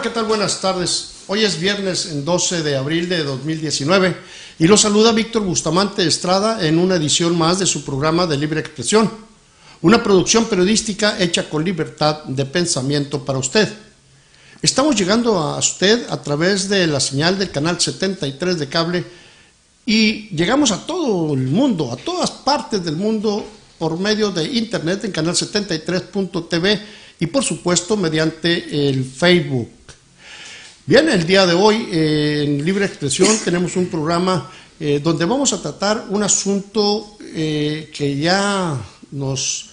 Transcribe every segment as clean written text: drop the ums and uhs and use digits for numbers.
¿qué tal? Buenas tardes. Hoy es viernes, en 12 de abril de 2019, y los saluda Víctor Bustamante Estrada en una edición más de su programa de Libre Expresión, una producción periodística hecha con libertad de pensamiento para usted. Estamos llegando a usted a través de la señal del canal 73 de cable y llegamos a todo el mundo, a todas partes del mundo por medio de internet en canal73.tv y por supuesto mediante el Facebook. Bien, el día de hoy en Libre Expresión tenemos un programa donde vamos a tratar un asunto que ya nos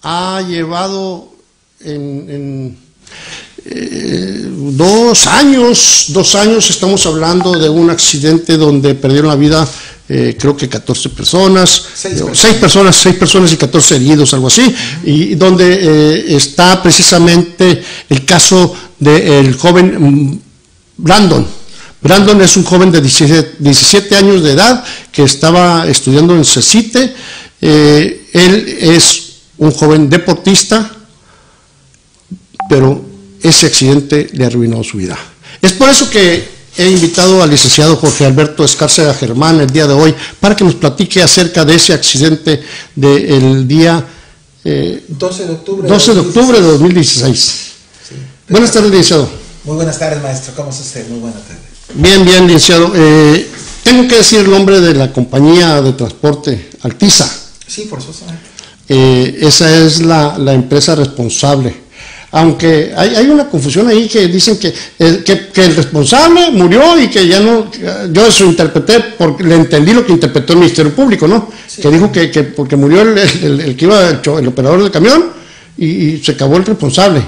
ha llevado en 2 años estamos hablando de un accidente donde perdieron la vida creo que 14 personas, 6 personas y 14 heridos, algo así, y donde está precisamente el caso del joven Brandon. Brandon es un joven de 17 años de edad que estaba estudiando en CECITE. Él es un joven deportista, pero ese accidente le arruinó su vida. Es por eso que he invitado al licenciado Jorge Alberto Escárcega Germán el día de hoy para que nos platique acerca de ese accidente del día 12 de octubre de 2016. Sí. Buenas tardes, licenciado. Muy buenas tardes, maestro. ¿Cómo está usted? Muy buena tarde. Bien, licenciado. Tengo que decir el nombre de la compañía de transporte, Altiza. Sí, forzosamente. Esa es la empresa responsable. Aunque hay una confusión ahí que dicen que el responsable murió y que ya no, yo eso interpreté, porque le entendí lo que interpretó el Ministerio Público, ¿no? Sí. Que dijo que porque murió el que iba, el operador del camión y se acabó el responsable.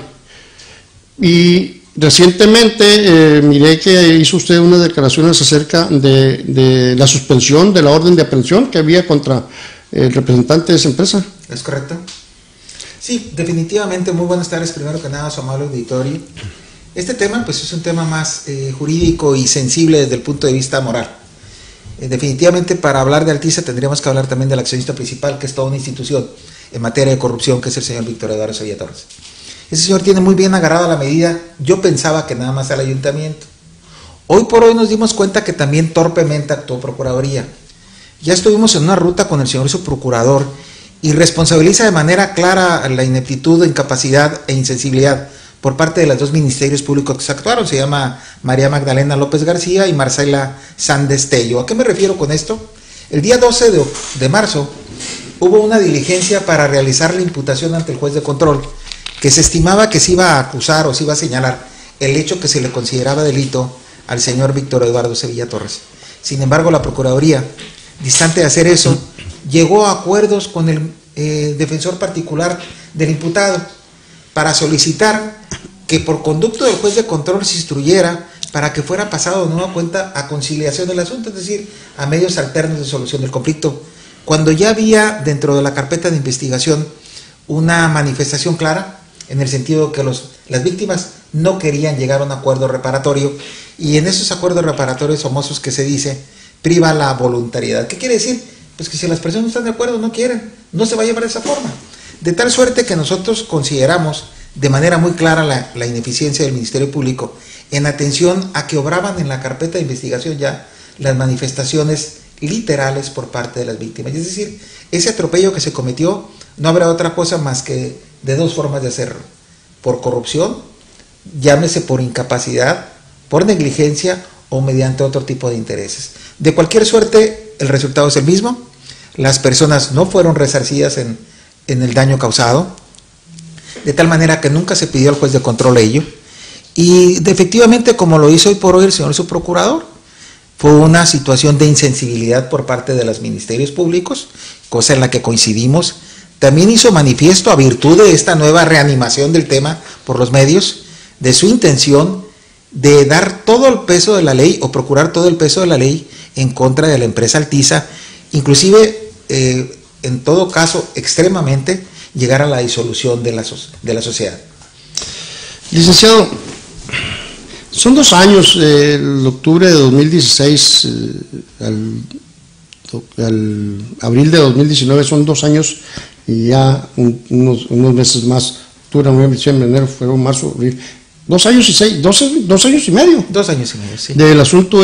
Y recientemente miré que hizo usted unas declaraciones acerca de la suspensión de la orden de aprehensión que había contra el representante de esa empresa. ¿Es correcto? Sí, definitivamente. Muy buenas tardes, primero que nada, a su amable auditorio. Este tema pues es un tema más jurídico y sensible desde el punto de vista moral. Definitivamente para hablar de Altiza tendríamos que hablar también del accionista principal, que es toda una institución en materia de corrupción, que es el señor Víctor Eduardo Sevilla Torres. Ese señor tiene muy bien agarrada la medida. Yo pensaba que nada más al ayuntamiento. Hoy por hoy nos dimos cuenta que también torpemente actuó Procuraduría. Ya estuvimos en una ruta con el señor subprocurador y responsabiliza de manera clara la ineptitud, incapacidad e insensibilidad por parte de los dos ministerios públicos que se actuaron. Se llama María Magdalena López García y Marcela Sández Tello. ¿A qué me refiero con esto? El día 12 de marzo hubo una diligencia para realizar la imputación ante el juez de control, que se estimaba que se iba a acusar o se iba a señalar el hecho que se le consideraba delito al señor Víctor Eduardo Sevilla Torres. Sin embargo, la Procuraduría, distante de hacer eso, llegó a acuerdos con el defensor particular del imputado para solicitar que por conducto del juez de control se instruyera para que fuera pasado de nueva cuenta a conciliación del asunto, es decir, a medios alternos de solución del conflicto, cuando ya había dentro de la carpeta de investigación una manifestación clara en el sentido que las víctimas no querían llegar a un acuerdo reparatorio, y en esos acuerdos reparatorios famosos que se dice priva la voluntariedad. ¿Qué quiere decir? Pues que si las personas no están de acuerdo, no quieren, no se va a llevar de esa forma. De tal suerte que nosotros consideramos de manera muy clara la ineficiencia del Ministerio Público en atención a que obraban en la carpeta de investigación ya las manifestaciones literales por parte de las víctimas. Es decir, ese atropello que se cometió no habrá otra cosa más que de dos formas de hacerlo: por corrupción, llámese por incapacidad, por negligencia o mediante otro tipo de intereses. De cualquier suerte, el resultado es el mismo. Las personas no fueron resarcidas en el daño causado, de tal manera que nunca se pidió al juez de control ello, y efectivamente, como lo hizo hoy por hoy el señor subprocurador, fue una situación de insensibilidad por parte de los ministerios públicos, cosa en la que coincidimos. También hizo manifiesto, a virtud de esta nueva reanimación del tema por los medios, de su intención de dar todo el peso de la ley o procurar todo el peso de la ley en contra de la empresa Altiza, inclusive en todo caso extremadamente llegar a la disolución de la sociedad. Licenciado, son 2 años, el octubre de 2016 al abril de 2019, son 2 años y ya unos meses más, octubre, noviembre, diciembre, enero, febrero, marzo, abril. 2 años y 2 años y medio. 2 años y medio, sí. Del asunto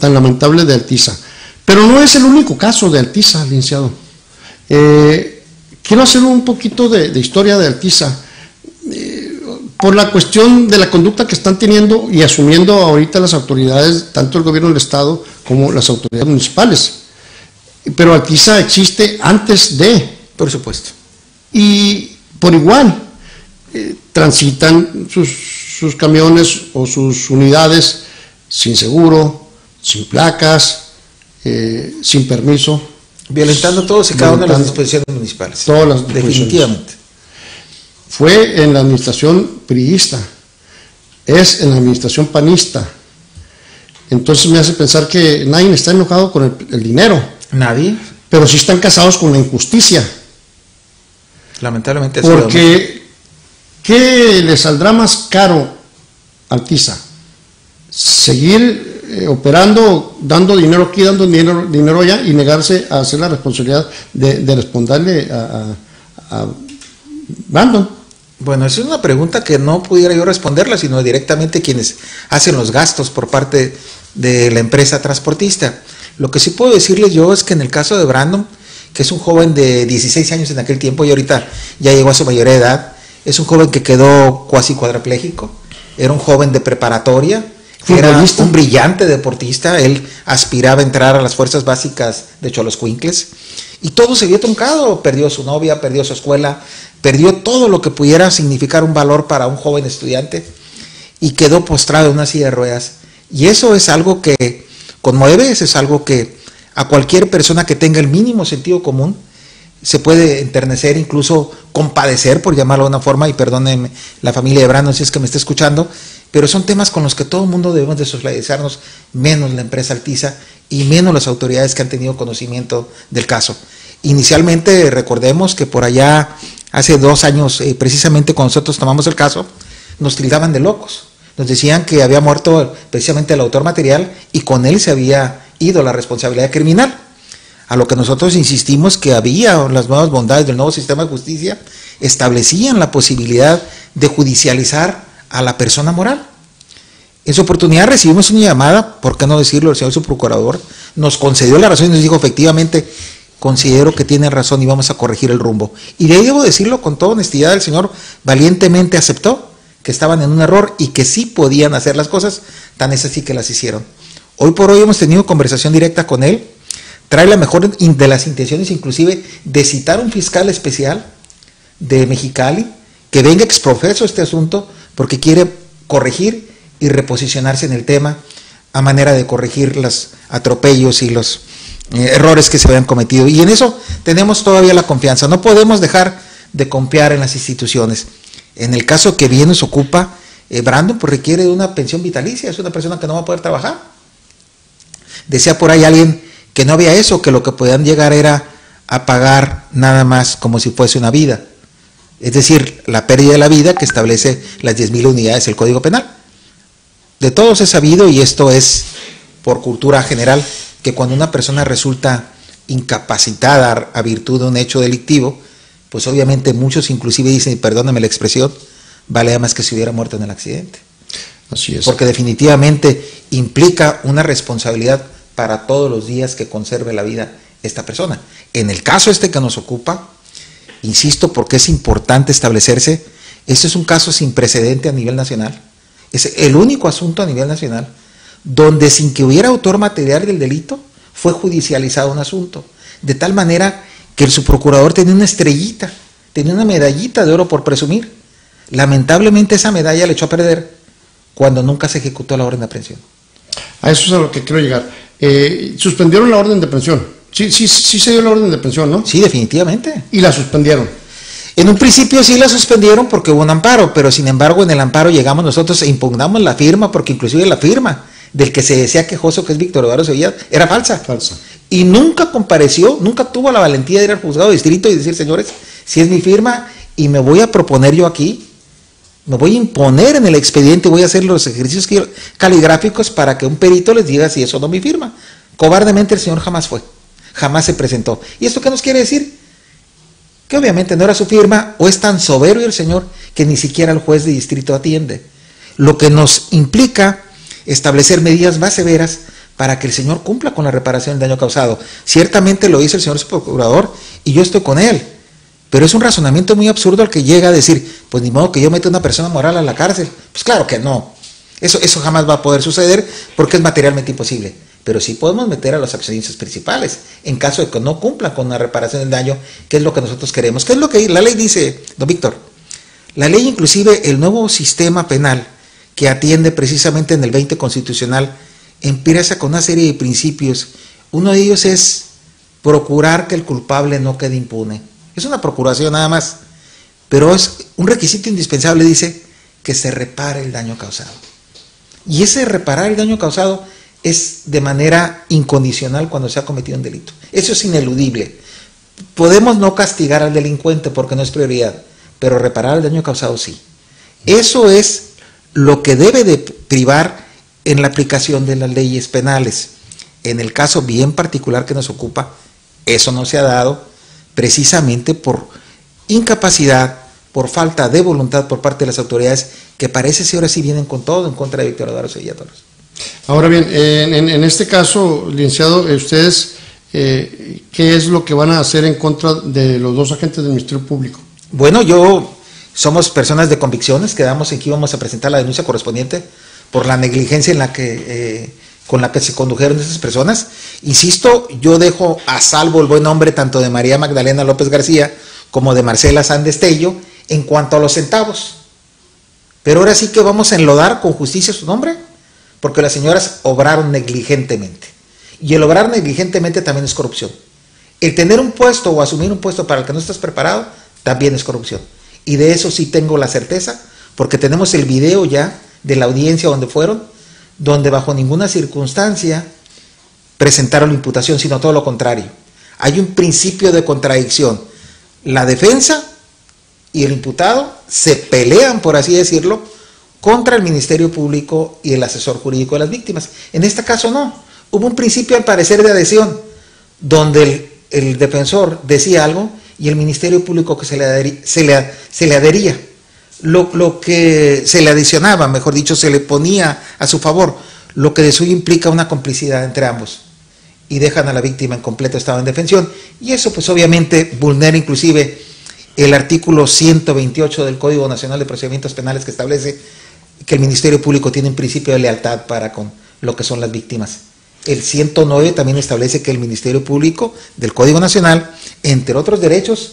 tan lamentable de Altiza. Pero no es el único caso de Altiza, licenciado. Quiero hacer un poquito de historia de Altiza. Por la cuestión de la conducta que están teniendo y asumiendo ahorita las autoridades, tanto el gobierno del Estado como las autoridades municipales. Pero Altiza existe antes de. Por supuesto. Y por igual, transitan sus camiones o sus unidades sin seguro, sin placas, sin permiso. Violentando todos y cada una de las disposiciones municipales. Todas las disposiciones. Definitivamente. Fue en la administración priista, es en la administración panista. Entonces me hace pensar que nadie está enojado con el dinero. Nadie. Pero sí están casados con la injusticia. Lamentablemente. Porque, ¿qué le saldrá más caro a Altiza? Seguir operando, dando dinero aquí, dando dinero allá y negarse a hacer la responsabilidad de responderle a Brandon. Bueno, esa es una pregunta que no pudiera yo responderla, sino directamente quienes hacen los gastos por parte de la empresa transportista. Lo que sí puedo decirles yo es que en el caso de Brandon, que es un joven de 16 años en aquel tiempo y ahorita ya llegó a su mayoría de edad, es un joven que quedó cuasi cuadrapléjico, era un joven de preparatoria, era un brillante deportista, él aspiraba a entrar a las fuerzas básicas de Xoloscuincles y todo se vio truncado, perdió su novia, perdió su escuela, perdió todo lo que pudiera significar un valor para un joven estudiante y quedó postrado en una silla de ruedas. Y eso es algo que conmueve, eso es algo que a cualquier persona que tenga el mínimo sentido común se puede enternecer, incluso compadecer, por llamarlo de una forma, y perdónenme la familia de Brandon si es que me está escuchando, pero son temas con los que todo el mundo debemos de solidarizarnos, menos la empresa Altiza y menos las autoridades que han tenido conocimiento del caso. Inicialmente, recordemos que por allá, hace 2 años, precisamente cuando nosotros tomamos el caso, nos tildaban de locos. Nos decían que había muerto precisamente el autor material y con él se había ido la responsabilidad criminal. A lo que nosotros insistimos que había las nuevas bondades del nuevo sistema de justicia, establecían la posibilidad de judicializar a la persona moral. En su oportunidad recibimos una llamada, ¿por qué no decirlo? El señor subprocurador nos concedió la razón y nos dijo efectivamente, considero que tiene razón y vamos a corregir el rumbo. Y de ahí debo decirlo con toda honestidad, el señor valientemente aceptó que estaban en un error y que sí podían hacer las cosas, tan es así que las hicieron. Hoy por hoy hemos tenido conversación directa con él, trae la mejor de las intenciones inclusive de citar un fiscal especial de Mexicali que venga exprofeso este asunto porque quiere corregir y reposicionarse en el tema a manera de corregir los atropellos y los errores que se habían cometido. Y en eso tenemos todavía la confianza. No podemos dejar de confiar en las instituciones. En el caso que bien nos ocupa, Brandon pues requiere de una pensión vitalicia, es una persona que no va a poder trabajar. Decía por ahí alguien que no había eso, que lo que podían llegar era a pagar nada más como si fuese una vida. Es decir, la pérdida de la vida que establece las 10,000 unidades del Código Penal. De todos es sabido, y esto es por cultura general, que cuando una persona resulta incapacitada a virtud de un hecho delictivo, pues obviamente muchos inclusive dicen, y perdóname la expresión, vale más que si hubiera muerto en el accidente. Así es. Porque definitivamente implica una responsabilidad para todos los días que conserve la vida esta persona. En el caso este que nos ocupa, insisto, porque es importante establecerse, este es un caso sin precedente a nivel nacional, es el único asunto a nivel nacional donde sin que hubiera autor material del delito fue judicializado un asunto, de tal manera que el subprocurador tenía una estrellita, tenía una medallita de oro por presumir. Lamentablemente esa medalla le echó a perder cuando nunca se ejecutó la orden de aprehensión. A eso es a lo que quiero llegar. Suspendieron la orden de aprehensión. Sí se dio la orden de aprehensión, ¿no? Sí, definitivamente. Y la suspendieron. En un principio sí la suspendieron porque hubo un amparo, pero sin embargo en el amparo llegamos nosotros e impugnamos la firma, porque inclusive la firma del que se decía quejoso, que es Víctor Eduardo Sevilla, era falsa. Falsa. Y nunca compareció, nunca tuvo la valentía de ir al juzgado de distrito y decir, señores, si es mi firma y me voy a proponer yo aquí, me voy a imponer en el expediente, voy a hacer los ejercicios caligráficos para que un perito les diga si eso no es mi firma. Cobardemente el señor jamás fue, jamás se presentó. ¿Y esto qué nos quiere decir? que obviamente no era su firma, o es tan soberbio el señor que ni siquiera el juez de distrito atiende, lo que nos implica establecer medidas más severas para que el señor cumpla con la reparación del daño causado. Ciertamente lo dice el señor procurador y yo estoy con él, pero es un razonamiento muy absurdo al que llega a decir, pues ni modo que yo meta a una persona moral a la cárcel. Pues claro que no, eso jamás va a poder suceder porque es materialmente imposible, pero sí podemos meter a los accionistas principales en caso de que no cumplan con la reparación del daño, que es lo que nosotros queremos, que es lo que la ley dice, don Víctor. La ley, inclusive el nuevo sistema penal que atiende precisamente en el 20 constitucional, empieza con una serie de principios. Uno de ellos es procurar que el culpable no quede impune. Es una procuración nada más, pero es un requisito indispensable, dice, que se repare el daño causado. Y ese reparar el daño causado es de manera incondicional cuando se ha cometido un delito. Eso es ineludible. Podemos no castigar al delincuente porque no es prioridad, pero reparar el daño causado sí. Eso es lo que debe de privar en la aplicación de las leyes penales. En el caso bien particular que nos ocupa, eso no se ha dado precisamente por incapacidad, por falta de voluntad por parte de las autoridades, que parece que ahora sí vienen con todo en contra de Víctor Eduardo Sevilla Torres. Ahora bien, en este caso, licenciado, ustedes, ¿qué es lo que van a hacer en contra de los dos agentes del Ministerio Público? Bueno, somos personas de convicciones, quedamos en que íbamos a presentar la denuncia correspondiente por la negligencia con la que se condujeron esas personas. Insisto, yo dejo a salvo el buen nombre tanto de María Magdalena López García como de Marcela Sandestello en cuanto a los centavos. Pero ahora sí que vamos a enlodar con justicia su nombre, porque las señoras obraron negligentemente. Y el obrar negligentemente también es corrupción. El tener un puesto o asumir un puesto para el que no estás preparado también es corrupción. Y de eso sí tengo la certeza, porque tenemos el video ya de la audiencia donde fueron, donde bajo ninguna circunstancia presentaron la imputación, sino todo lo contrario. Hay un principio de contradicción. La defensa y el imputado se pelean, por así decirlo, contra el Ministerio Público y el asesor jurídico de las víctimas. En este caso no. Hubo un principio al parecer de adhesión, donde el defensor decía algo y el Ministerio Público que se le adhería. Lo que se le adicionaba, mejor dicho, se le ponía a su favor, lo que de suyo implica una complicidad entre ambos, y dejan a la víctima en completo estado de indefensión, y eso pues obviamente vulnera inclusive el artículo 128 del Código Nacional de Procedimientos Penales, que establece que el Ministerio Público tiene un principio de lealtad para con lo que son las víctimas. El 109 también establece que el Ministerio Público del Código Nacional, entre otros derechos,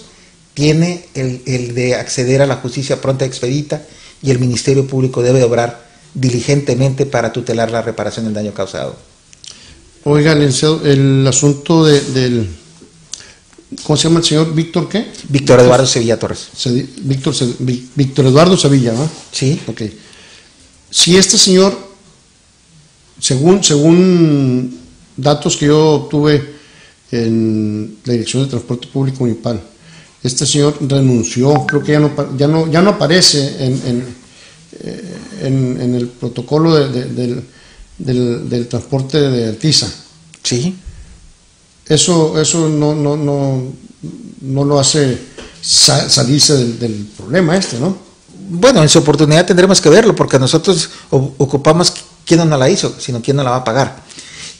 tiene el de acceder a la justicia pronta y expedita, y el Ministerio Público debe obrar diligentemente para tutelar la reparación del daño causado. Oiga, el asunto del... ¿Cómo se llama el señor? ¿Víctor qué? Víctor Eduardo Sevilla Torres. Víctor Eduardo Sevilla, ¿no? Sí. Ok. Si este señor, según datos que yo obtuve en la Dirección de Transporte Público Municipal, este señor renunció, creo que ya no aparece en el protocolo del transporte de Altiza. Sí. Eso no lo hace salirse del problema ¿no? Bueno, en su oportunidad tendremos que verlo, porque nosotros ocupamos quién no la hizo, sino quién no la va a pagar.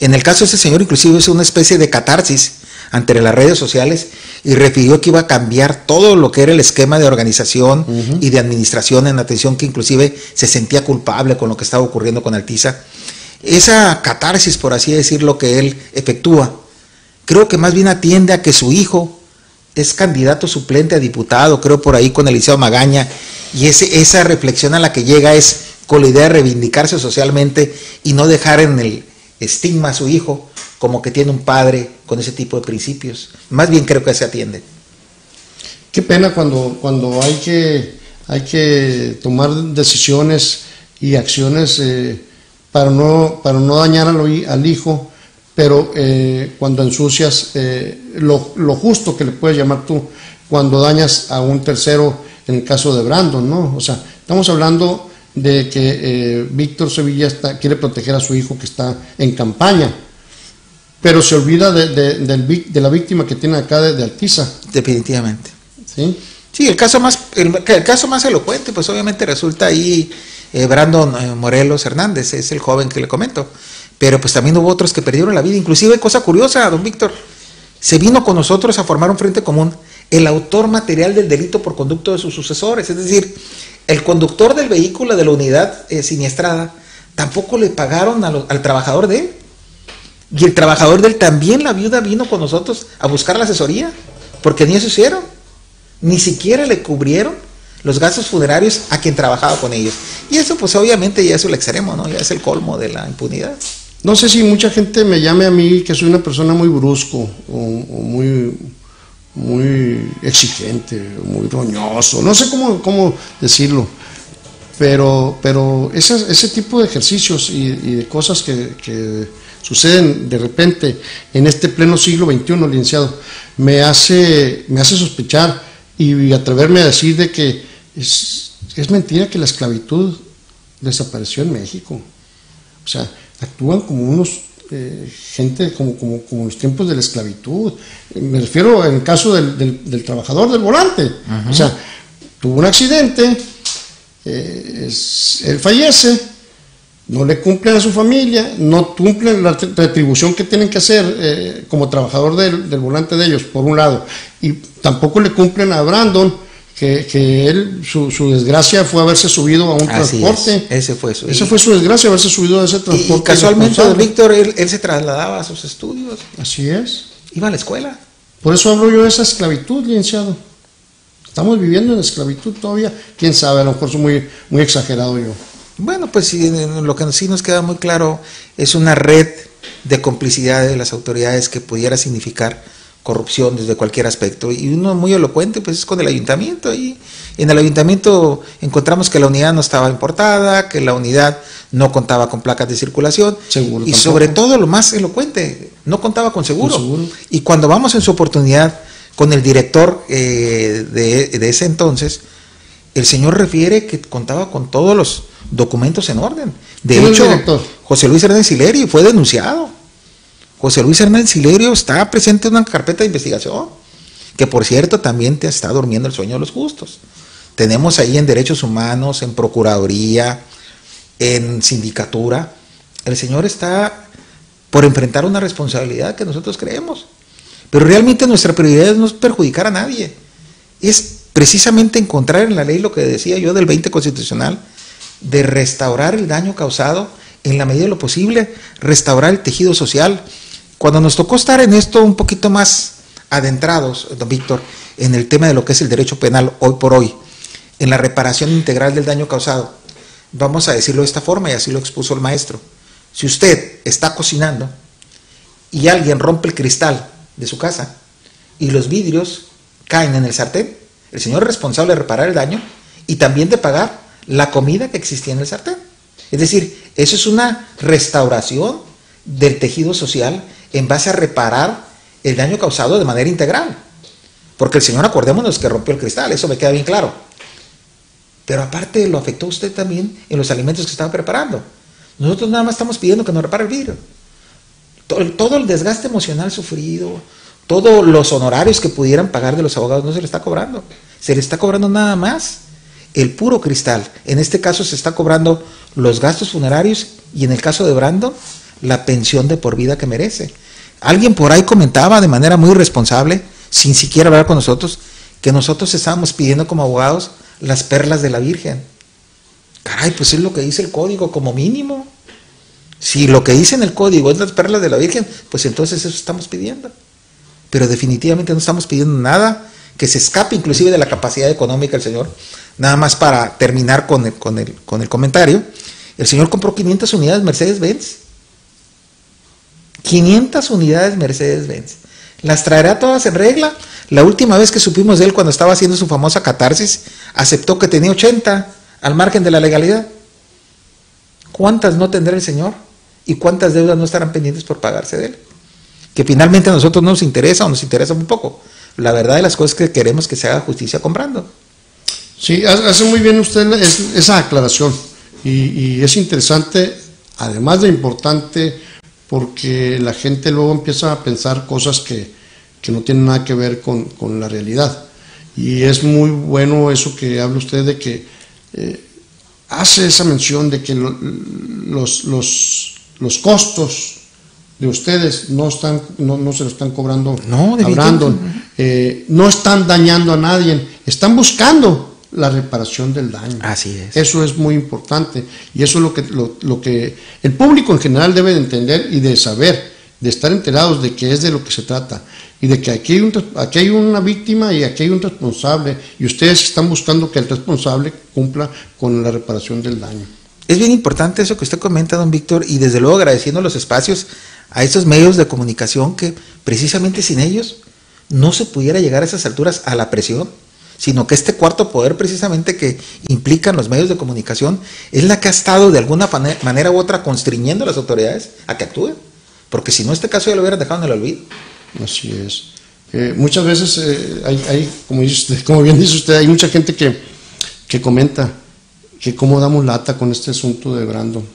En el caso de ese señor, inclusive es una especie de catarsis ante las redes sociales, y refirió que iba a cambiar todo lo que era el esquema de organización y de administración en atención, que inclusive se sentía culpable con lo que estaba ocurriendo con Altiza. Esa catarsis, por así decirlo, que él efectúa, creo que más bien atiende a que su hijo es candidato suplente a diputado, creo por ahí con Eliseo Magaña, y esa reflexión a la que llega es con la idea de reivindicarse socialmente y no dejar en el estigma a su hijo como que tiene un padre con ese tipo de principios. Más bien creo que se atiende. Qué pena cuando hay que tomar decisiones y acciones para no dañar al hijo, pero cuando ensucias lo justo que le puedes llamar tú, cuando dañas a un tercero, en el caso de Brandon, ¿no? O sea, estamos hablando de que Víctor Sevilla quiere proteger a su hijo que está en campaña, pero se olvida de la víctima que tiene acá de Altiza. Definitivamente. ¿sí? Sí, el caso más elocuente, pues obviamente resulta ahí Brandon Morelos Hernández, es el joven que le comento. Pero pues también hubo otros que perdieron la vida. Inclusive, cosa curiosa, don Víctor, se vino con nosotros a formar un frente común el autor material del delito por conducto de sus sucesores. Es decir, el conductor del vehículo de la unidad siniestrada tampoco le pagaron al trabajador de él. Y el trabajador de él también, la viuda, vino con nosotros a buscar la asesoría, porque ni eso hicieron. Ni siquiera le cubrieron los gastos funerarios a quien trabajaba con ellos. Y eso pues obviamente ya es el extremo, ¿no? Ya es el colmo de la impunidad. No sé si mucha gente me llame a mí que soy una persona muy brusco o muy exigente, muy roñoso, no sé cómo decirlo, pero ese tipo de ejercicios y de cosas que suceden de repente en este pleno siglo XXI, licenciado, me hace sospechar y atreverme a decir de que es mentira que la esclavitud desapareció en México. O sea, actúan como unos gente como los tiempos de la esclavitud. Me refiero en el caso del trabajador del volante. Uh-huh. O sea, tuvo un accidente, él fallece, no le cumplen a su familia, no cumplen la retribución que tienen que hacer como trabajador del volante de ellos, por un lado, y tampoco le cumplen a Brandon, que él, su desgracia fue haberse subido a un transporte. Esa fue su desgracia, haberse subido a ese transporte. Y casualmente, Víctor, él se trasladaba a sus estudios. Así es. Iba a la escuela. Por eso hablo yo de esa esclavitud, licenciado. Estamos viviendo en esclavitud todavía. Quién sabe, a lo mejor soy muy exagerado yo. Bueno, pues sí, lo que sí nos queda muy claro es una red de complicidad de las autoridades que pudiera significar corrupción desde cualquier aspecto, y uno muy elocuente pues es con el ayuntamiento. Y en el ayuntamiento encontramos que la unidad no estaba importada, que la unidad no contaba con placas de circulación, seguro, y tampoco. Sobre todo lo más elocuente, no contaba con seguro. Y cuando vamos en su oportunidad con el director de ese entonces, el señor refiere que contaba con todos los documentos en orden. De hecho, José Luis Hernández Silerio fue denunciado. José Luis Hernández Silerio está presente en una carpeta de investigación, que por cierto también te está durmiendo el sueño de los justos. Tenemos ahí en Derechos Humanos, en Procuraduría, en Sindicatura. El señor está por enfrentar una responsabilidad que nosotros creemos. Pero realmente nuestra prioridad no es perjudicar a nadie. Es precisamente encontrar en la ley lo que decía yo del 20 constitucional, de restaurar el daño causado en la medida de lo posible, restaurar el tejido social. Cuando nos tocó estar en esto un poquito más adentrados, don Víctor, en el tema de lo que es el derecho penal hoy por hoy, en la reparación integral del daño causado, vamos a decirlo de esta forma, y así lo expuso el maestro. Si usted está cocinando y alguien rompe el cristal de su casa y los vidrios caen en el sartén, el señor es responsable de reparar el daño y también de pagar la comida que existía en el sartén. Es decir, eso es una restauración del tejido social en base a reparar el daño causado de manera integral. Porque el señor, acordémonos que rompió el cristal, eso me queda bien claro. Pero aparte lo afectó usted también en los alimentos que estaba preparando. Nosotros nada más estamos pidiendo que nos repare el vidrio. Todo el desgaste emocional sufrido, todos los honorarios que pudieran pagar de los abogados, no se le está cobrando. Se le está cobrando nada más el puro cristal. En este caso se está cobrando los gastos funerarios y en el caso de Brandon, la pensión de por vida que merece. Alguien por ahí comentaba de manera muy irresponsable, sin siquiera hablar con nosotros, que nosotros estábamos pidiendo como abogados las perlas de la Virgen. Caray, pues es lo que dice el código como mínimo. Si lo que dice en el código es las perlas de la Virgen, pues entonces eso estamos pidiendo. Pero definitivamente no estamos pidiendo nada que se escape inclusive de la capacidad económica del señor. Nada más para terminar con el comentario, el señor compró 500 unidades Mercedes-Benz. 500 unidades Mercedes-Benz. ¿Las traerá todas en regla? La última vez que supimos de él, cuando estaba haciendo su famosa catarsis, aceptó que tenía 80 al margen de la legalidad. ¿Cuántas no tendrá el señor? ¿Y cuántas deudas no estarán pendientes por pagarse de él? Que finalmente a nosotros no nos interesa, o nos interesa muy poco. La verdad de las cosas es que queremos que se haga justicia comprando. Sí, hace muy bien usted esa aclaración. Y es interesante, además de importante, porque la gente luego empieza a pensar cosas que no tienen nada que ver con la realidad. Y es muy bueno eso que habla usted de que hace esa mención de que los costos de ustedes no se lo están cobrando a Brandon, no están dañando a nadie, están buscando la reparación del daño. Así es. Eso es muy importante y eso es lo que el público en general debe de entender y de saber, de estar enterados de que es de lo que se trata y de que aquí hay una víctima y aquí hay un responsable y ustedes están buscando que el responsable cumpla con la reparación del daño. Es bien importante eso que usted comenta, don Víctor, y desde luego agradeciendo los espacios a estos medios de comunicación que precisamente sin ellos no se pudiera llegar a esas alturas a la presión, sino que este cuarto poder precisamente que implican los medios de comunicación es la que ha estado de alguna manera u otra constriñendo a las autoridades a que actúen, porque si no este caso ya lo hubieran dejado en el olvido. Así es. Muchas veces hay como bien dice usted, hay mucha gente que comenta que cómo damos lata con este asunto de Brandon.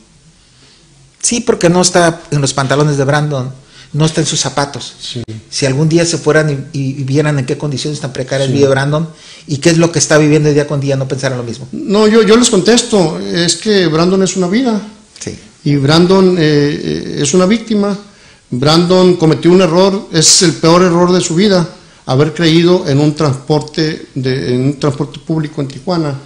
Sí, porque no está en los pantalones de Brandon, no está en sus zapatos. Sí. Si algún día se fueran y vieran en qué condiciones tan precarias vive Brandon y qué es lo que está viviendo día con día, no pensaran lo mismo. No, yo les contesto, es que Brandon es una vida. Sí. Y Brandon es una víctima. Brandon cometió un error, es el peor error de su vida, haber creído en un transporte público en Tijuana,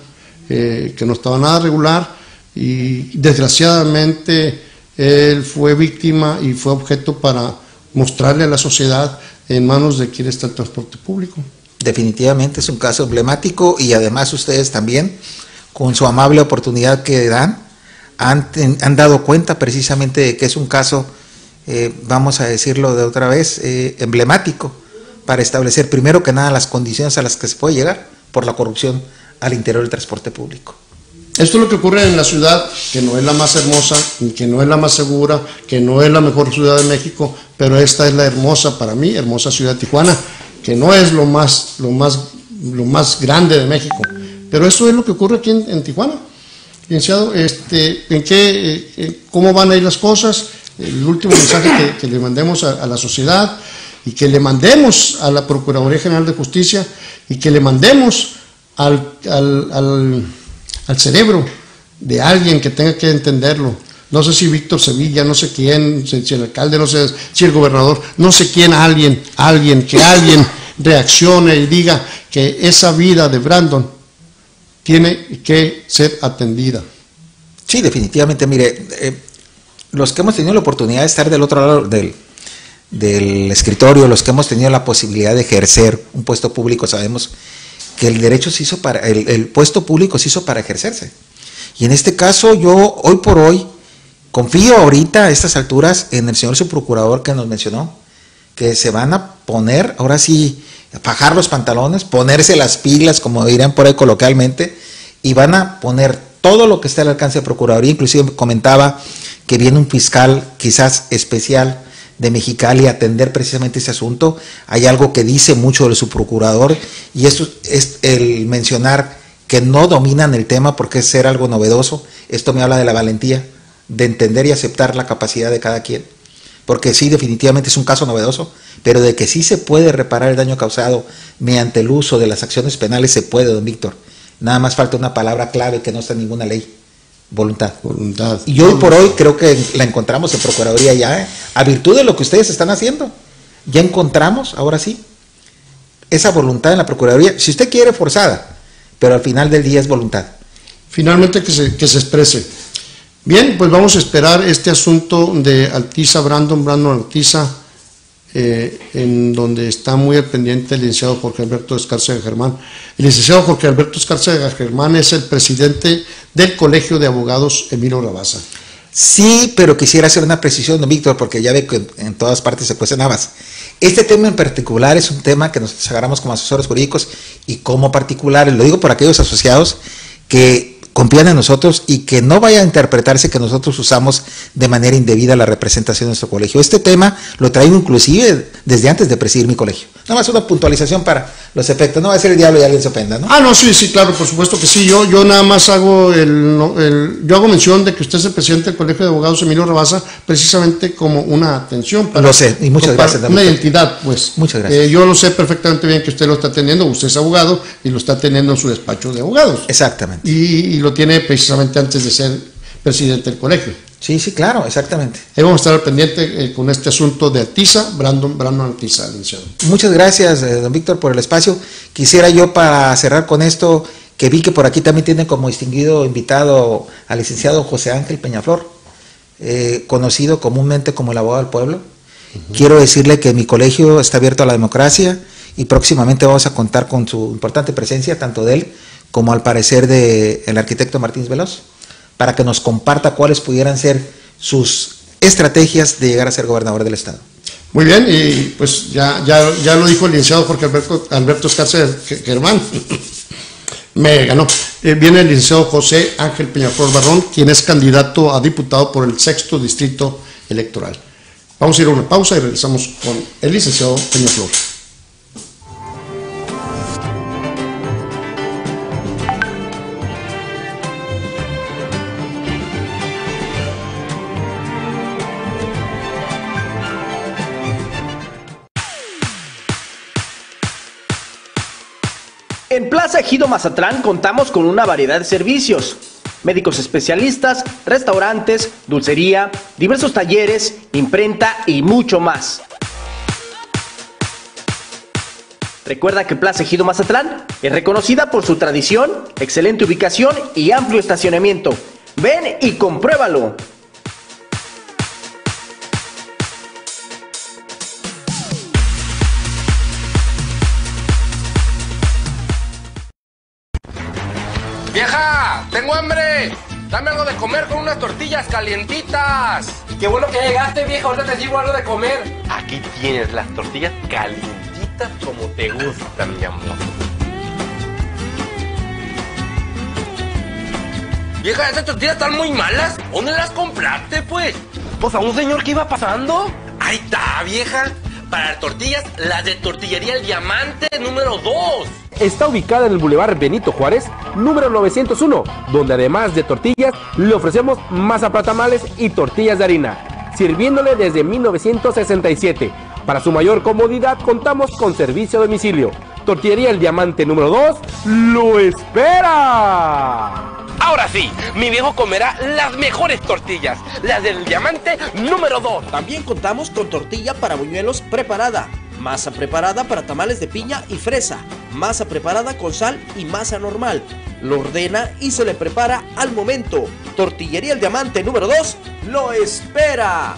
que no estaba nada regular, y desgraciadamente él fue víctima y fue objeto para mostrarle a la sociedad en manos de quién está el transporte público. Definitivamente es un caso emblemático y además ustedes también, con su amable oportunidad que dan, han dado cuenta precisamente de que es un caso, vamos a decirlo de otra vez, emblemático para establecer primero que nada las condiciones a las que se puede llegar por la corrupción al interior del transporte público. Esto es lo que ocurre en la ciudad, que no es la más hermosa, que no es la más segura, que no es la mejor ciudad de México, pero esta es la hermosa, para mí, hermosa ciudad de Tijuana, que no es lo más grande de México, pero eso es lo que ocurre aquí en Tijuana. Licenciado, ¿cómo van a ir las cosas? El último mensaje que le mandemos a la sociedad y que le mandemos a la Procuraduría General de Justicia y que le mandemos al cerebro de alguien que tenga que entenderlo. No sé si Víctor Sevilla, no sé quién, si el alcalde, no sé si el gobernador, no sé quién, alguien reaccione y diga que esa vida de Brandon tiene que ser atendida. Sí, definitivamente. Mire, los que hemos tenido la oportunidad de estar del otro lado del escritorio, los que hemos tenido la posibilidad de ejercer un puesto público, sabemos que el derecho se hizo para, el puesto público se hizo para ejercerse. Y en este caso yo hoy por hoy confío ahorita a estas alturas en el señor subprocurador que nos mencionó, que se van a poner, ahora sí, fajar los pantalones, ponerse las pilas, como dirían por ahí coloquialmente, y van a poner todo lo que está al alcance de Procuraduría. Inclusive comentaba que viene un fiscal quizás especial de Mexicali a atender precisamente ese asunto. Hay algo que dice mucho del subprocurador, y esto es el mencionar que no dominan el tema porque es ser algo novedoso. Esto me habla de la valentía, de entender y aceptar la capacidad de cada quien, porque sí, definitivamente es un caso novedoso, pero de que sí se puede reparar el daño causado mediante el uso de las acciones penales, se puede, don Víctor. Nada más falta una palabra clave que no está en ninguna ley: voluntad. Voluntad. Y hoy por hoy creo que la encontramos en Procuraduría ya, a virtud de lo que ustedes están haciendo. Ya encontramos, ahora sí, esa voluntad en la Procuraduría, si usted quiere forzada, pero al final del día es voluntad. Finalmente que se exprese. Bien, pues vamos a esperar este asunto de Brandon Altiza, en donde está muy al pendiente el licenciado Jorge Alberto Escárcega Germán. El licenciado Jorge Alberto Escárcega Germán es el presidente del Colegio de Abogados Emilio Rabasa. Sí, pero quisiera hacer una precisión, don Víctor, porque ya ve que en todas partes se cuecen habas. Este tema en particular es un tema que nos agarramos como asesores jurídicos y como particulares. Lo digo por aquellos asociados que confían en nosotros y que no vaya a interpretarse que nosotros usamos de manera indebida la representación de nuestro colegio. Este tema lo traigo inclusive desde antes de presidir mi colegio. Nada más una puntualización para los efectos, no va a ser el diablo y alguien se ofenda, ¿no? Ah, no, sí, sí, claro, por supuesto que sí. Yo nada más hago yo hago mención de que usted es el presidente del Colegio de Abogados Emilio Rabasa, precisamente como una atención para, lo sé, y muchas gracias, una identidad, pues. Muchas gracias. Yo lo sé perfectamente bien que usted lo está atendiendo, usted es abogado y lo está atendiendo en su despacho de abogados. Exactamente. Y lo tiene precisamente antes de ser presidente del colegio. Sí, sí, claro, exactamente. Ahí vamos a estar al pendiente con este asunto de Altiza, Brandon Altiza, licenciado. Muchas gracias, don Víctor, por el espacio. Quisiera yo, para cerrar con esto, que vi que por aquí también tienen como distinguido invitado al licenciado José Ángel Peñaflor, conocido comúnmente como el abogado del pueblo. Quiero decirle que mi colegio está abierto a la democracia y próximamente vamos a contar con su importante presencia, tanto de él como al parecer del arquitecto Martínez Veloz, para que nos comparta cuáles pudieran ser sus estrategias de llegar a ser gobernador del estado. Muy bien, y pues ya lo dijo el licenciado Jorge Alberto Escárcega Germán, me ganó. Viene el licenciado José Ángel Peñaflor Barrón, quien es candidato a diputado por el 6º Distrito Electoral. Vamos a ir a una pausa y regresamos con el licenciado Peñaflor. En Plaza Ejido Mazatlán contamos con una variedad de servicios: médicos especialistas, restaurantes, dulcería, diversos talleres, imprenta y mucho más. Recuerda que Plaza Ejido Mazatlán es reconocida por su tradición, excelente ubicación y amplio estacionamiento. Ven y compruébalo. ¡Vieja! ¡Tengo hambre! ¡Dame algo de comer con unas tortillas calientitas! ¡Qué bueno que llegaste, vieja! Ahorita te sirvo algo de comer. Aquí tienes las tortillas calientitas como te gustan, mi amor. Vieja, esas tortillas están muy malas. ¿Dónde las compraste, pues? Pues a un señor que iba pasando. Ahí está, vieja. Para tortillas, las de Tortillería El Diamante número 2. Está ubicada en el Boulevard Benito Juárez, número 901, donde además de tortillas, le ofrecemos masa para tamales y tortillas de harina, sirviéndole desde 1967. Para su mayor comodidad, contamos con servicio a domicilio. Tortillería El Diamante número 2 lo espera. Ahora sí, mi viejo comerá las mejores tortillas, las del Diamante número 2. También contamos con tortilla para buñuelos preparada, masa preparada para tamales de piña y fresa, masa preparada con sal y masa normal. Lo ordena y se le prepara al momento. Tortillería El Diamante número 2 lo espera.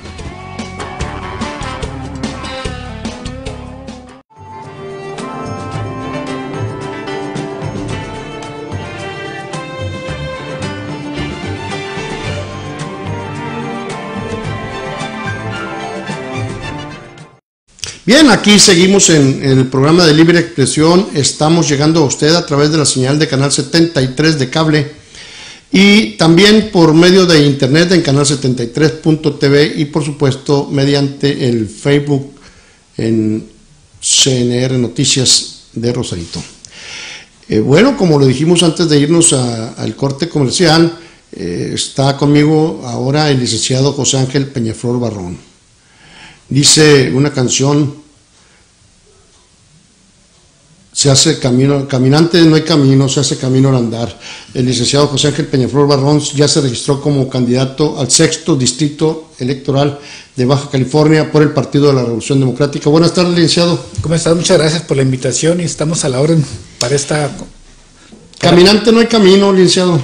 Bien, aquí seguimos en el programa de Libre Expresión. Estamos llegando a usted a través de la señal de Canal 73 de cable y también por medio de internet en canal 73.tv y por supuesto mediante el Facebook en CNR Noticias de Rosarito. Bueno, como lo dijimos antes de irnos al corte comercial, está conmigo ahora el licenciado José Ángel Peñaflor Barrón. Dice una canción: se hace camino, caminante no hay camino, se hace camino al andar. El licenciado José Ángel Peñaflor Barrón ya se registró como candidato al 6º Distrito Electoral de Baja California por el Partido de la Revolución Democrática. Buenas tardes, licenciado. ¿Cómo estás? Muchas gracias por la invitación y estamos a la orden para esta... Caminante no hay camino, licenciado.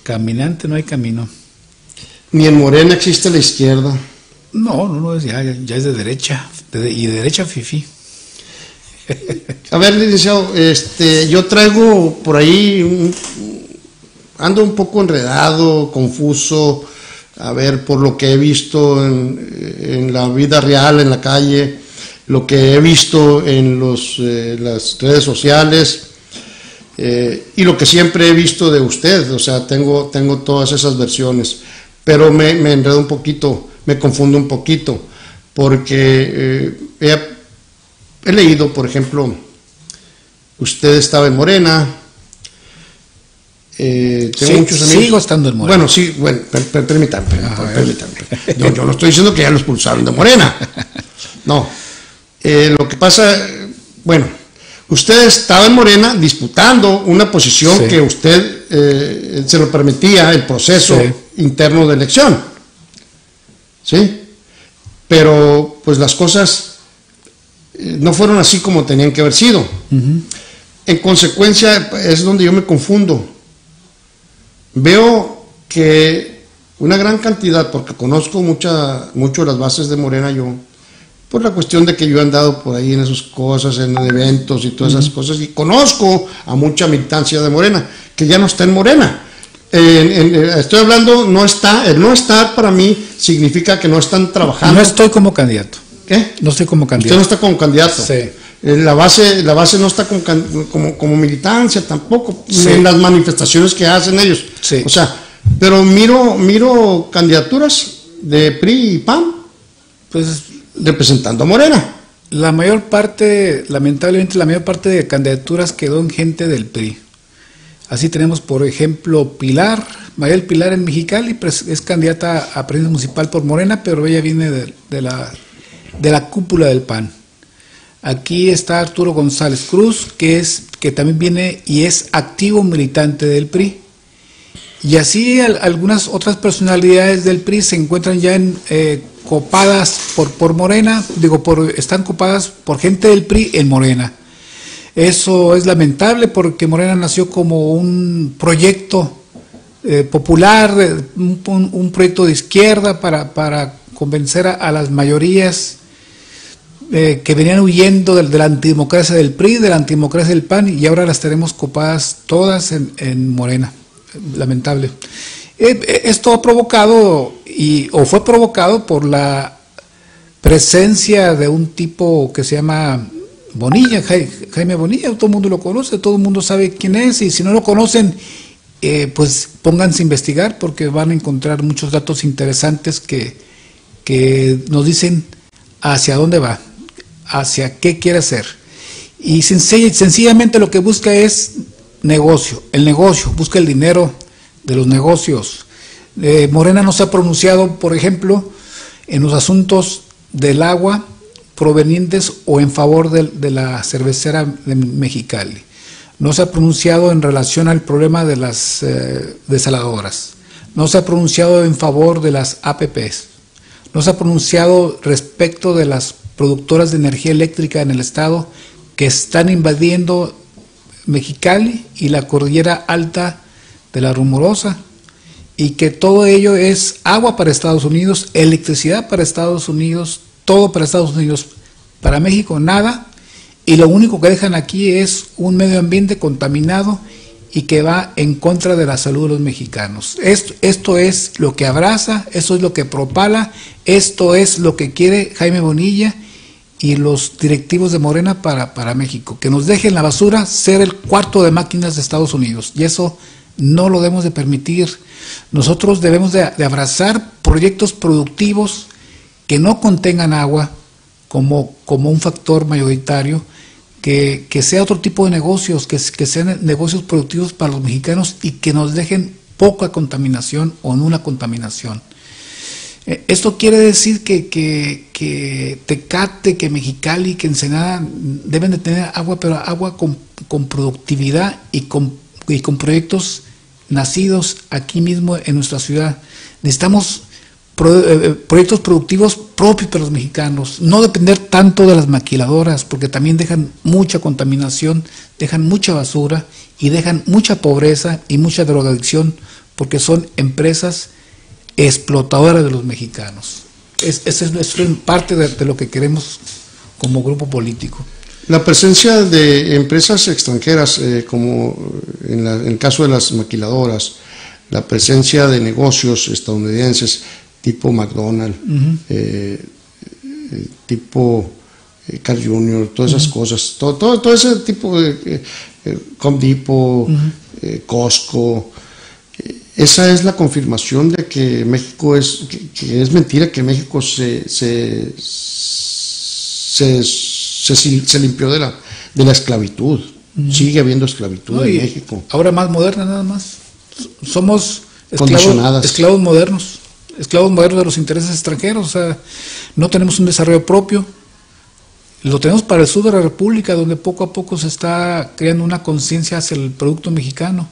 Caminante no hay camino. Ni en Morena existe la izquierda. No, ya es de derecha, y de derecha fifí. A ver, licenciado, yo traigo por ahí, ando un poco enredado, confuso, a ver, por lo que he visto en la vida real, en la calle, lo que he visto en las redes sociales. y lo que siempre he visto de usted, o sea, tengo todas esas versiones, pero me enredo un poquito, me confundo un poquito, porque he leído, por ejemplo, usted estaba en Morena, tengo muchos amigos. Sigo estando en Morena. Bueno, sí, bueno, permítame. Yo no estoy diciendo que ya lo expulsaron de Morena. No. Lo que pasa, bueno, usted estaba en Morena disputando una posición sí. que usted se lo permitía el proceso sí. interno de elección. ¿Sí? Pero pues las cosas no fueron así como tenían que haber sido. En consecuencia, es donde yo me confundo. Veo que una gran cantidad, porque conozco mucho las bases de Morena yo, por la cuestión de que yo he andado por ahí en esas cosas, en eventos y todas esas cosas, y conozco a mucha militancia de Morena, que ya no está en Morena. Estoy hablando, el no estar para mí significa que no están trabajando. No estoy como candidato. ¿Qué? No estoy como candidato. Usted no está como candidato. Sí. La base no está como militancia tampoco, sí. en las manifestaciones que hacen ellos. Sí. O sea, pero miro candidaturas de PRI y PAN, pues representando a Morena. La mayor parte, lamentablemente, la mayor parte de candidaturas quedó en gente del PRI. Así tenemos, por ejemplo, Mariel Pilar en Mexicali, es candidata a presidente municipal por Morena, pero ella viene de la cúpula del PAN. Aquí está Arturo González Cruz, que también viene y es activo militante del PRI. Y así algunas otras personalidades del PRI se encuentran ya copadas por Morena, están copadas por gente del PRI en Morena. Eso es lamentable porque Morena nació como un proyecto popular, un proyecto de izquierda para convencer a las mayorías que venían huyendo de la antidemocracia del PRI, de la antidemocracia del PAN, y ahora las tenemos copadas todas en Morena. Lamentable. Esto ha provocado o fue provocado por la presencia de un tipo que se llama Bonilla, Jaime Bonilla. Todo el mundo lo conoce, todo el mundo sabe quién es, y si no lo conocen, pues pónganse a investigar, porque van a encontrar muchos datos interesantes que nos dicen hacia dónde va, hacia qué quiere hacer. Y sencillamente lo que busca es negocio, busca el dinero de los negocios. Morena no se ha pronunciado, por ejemplo, en los asuntos del agua provenientes o en favor de la cervecera de Mexicali. No se ha pronunciado en relación al problema de las desaladoras. No se ha pronunciado en favor de las APPs. No se ha pronunciado respecto de las productoras de energía eléctrica en el estado que están invadiendo Mexicali y la cordillera alta de la Rumorosa, y que todo ello es agua para Estados Unidos, electricidad para Estados Unidos, todo para Estados Unidos, para México nada, y lo único que dejan aquí es un medio ambiente contaminado y que va en contra de la salud de los mexicanos. Esto es lo que abraza, esto es lo que propala, esto es lo que quiere Jaime Bonilla y los directivos de Morena para México, que nos dejen la basura ser el cuarto de máquinas de Estados Unidos, y eso no lo debemos de permitir. Nosotros debemos de abrazar proyectos productivos que no contengan agua como un factor mayoritario, que sea otro tipo de negocios, que sean negocios productivos para los mexicanos y que nos dejen poca contaminación o nula contaminación. Esto quiere decir que Tecate, que Mexicali, que Ensenada deben de tener agua, pero agua con productividad y con proyectos nacidos aquí mismo en nuestra ciudad. Necesitamos proyectos productivos propios para los mexicanos, no depender tanto de las maquiladoras, porque también dejan mucha contaminación, dejan mucha basura y dejan mucha pobreza y mucha drogadicción, porque son empresas explotadoras de los mexicanos. Eso es parte de lo que queremos como grupo político. La presencia de empresas extranjeras, como en el caso de las maquiladoras, la presencia de negocios estadounidenses tipo McDonald's, tipo Carl Jr., todas esas cosas, todo ese tipo de Home Depot, Costco. Esa es la confirmación de que México que es mentira, que México se limpió de la esclavitud. Sigue habiendo esclavitud en México. Ahora más moderna nada más. Somos Condicionadas. esclavos modernos de los intereses extranjeros. O sea, no tenemos un desarrollo propio. Lo tenemos para el sur de la República, donde poco a poco se está creando una conciencia hacia el producto mexicano,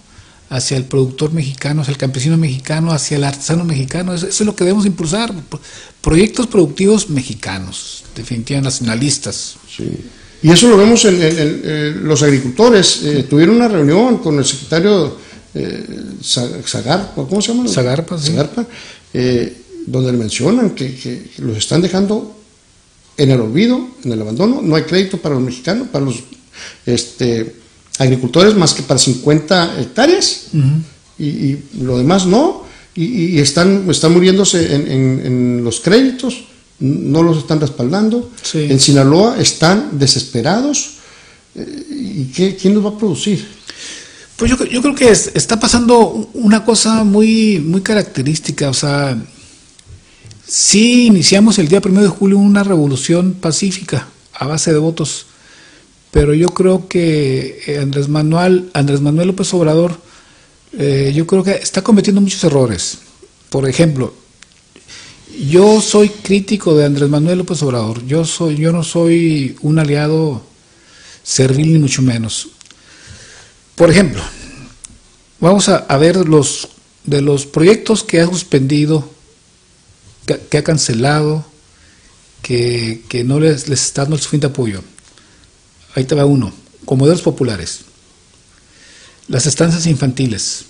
hacia el productor mexicano, hacia el campesino mexicano, hacia el artesano mexicano. Eso es lo que debemos impulsar. Proyectos productivos mexicanos, definitivamente nacionalistas. Sí. Y eso lo vemos en los agricultores. Tuvieron una reunión con el secretario Zagarpa, ¿cómo se llama? Zagarpa, sí. Zagarpa, donde le mencionan que los están dejando en el olvido, en el abandono. No hay crédito para los mexicanos, para los agricultores, más que para 50 hectáreas, y lo demás no, y están muriéndose en los créditos, no los están respaldando. Sí. En Sinaloa están desesperados. ¿Y quién los va a producir? Pues yo creo que está pasando una cosa muy, muy característica. O sea, sí iniciamos el día 1 de julio una revolución pacífica a base de votos, pero yo creo que Andrés Manuel López Obrador, yo creo que está cometiendo muchos errores. Por ejemplo, yo soy crítico de Andrés Manuel López Obrador. Yo no soy un aliado servil ni mucho menos. Por ejemplo, vamos a ver de los proyectos que ha suspendido, que ha cancelado, que no les está dando el suficiente apoyo. Ahí te va uno: comedores populares, las estancias infantiles,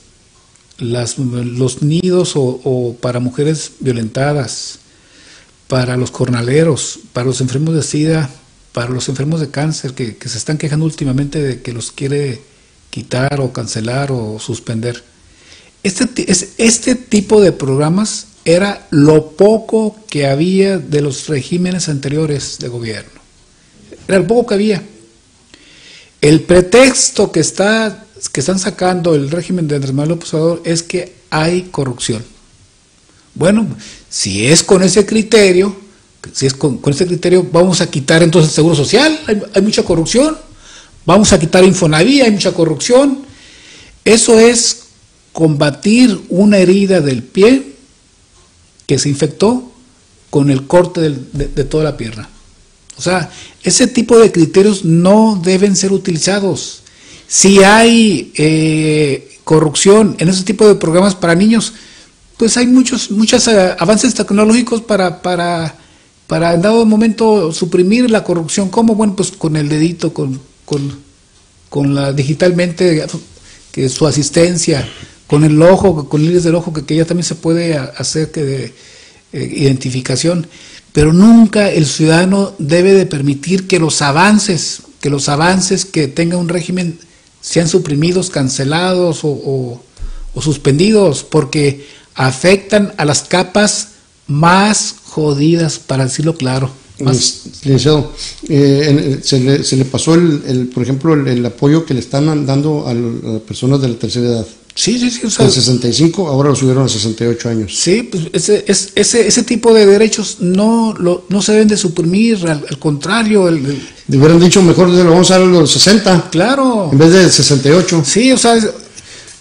los nidos o para mujeres violentadas, para los jornaleros, para los enfermos de SIDA, para los enfermos de cáncer que se están quejando últimamente de que los quiere quitar o cancelar o suspender. Este tipo de programas era lo poco que había de los regímenes anteriores de gobierno. Era lo poco que había. El pretexto que están sacando el régimen de Andrés Manuel López Obrador es que hay corrupción. Bueno, si es con ese criterio, vamos a quitar entonces el Seguro Social. Hay mucha corrupción. Vamos a quitar Infonavit, hay mucha corrupción. Eso es combatir una herida del pie que se infectó con el corte de toda la pierna. O sea, ese tipo de criterios no deben ser utilizados. Si hay corrupción en ese tipo de programas para niños, pues hay muchos avances tecnológicos para en dado momento suprimir la corrupción. ¿Cómo? Bueno, pues con el dedito, con la digitalmente, que su asistencia, con el ojo, con el iris del ojo, que ya también se puede hacer de identificación. Pero nunca el ciudadano debe de permitir que los avances que tenga un régimen sean suprimidos, cancelados o suspendidos, porque afectan a las capas más jodidas, para decirlo claro. Licenciado, se le pasó por ejemplo, el apoyo que le están dando a las personas de la tercera edad. Sí, o sea, de 65, ahora lo subieron a 68 años. Sí, pues ese tipo de derechos no se deben de suprimir, al contrario. Le hubieran dicho mejor lo vamos a dar a los 60. Claro. En vez de 68. Sí, o sea,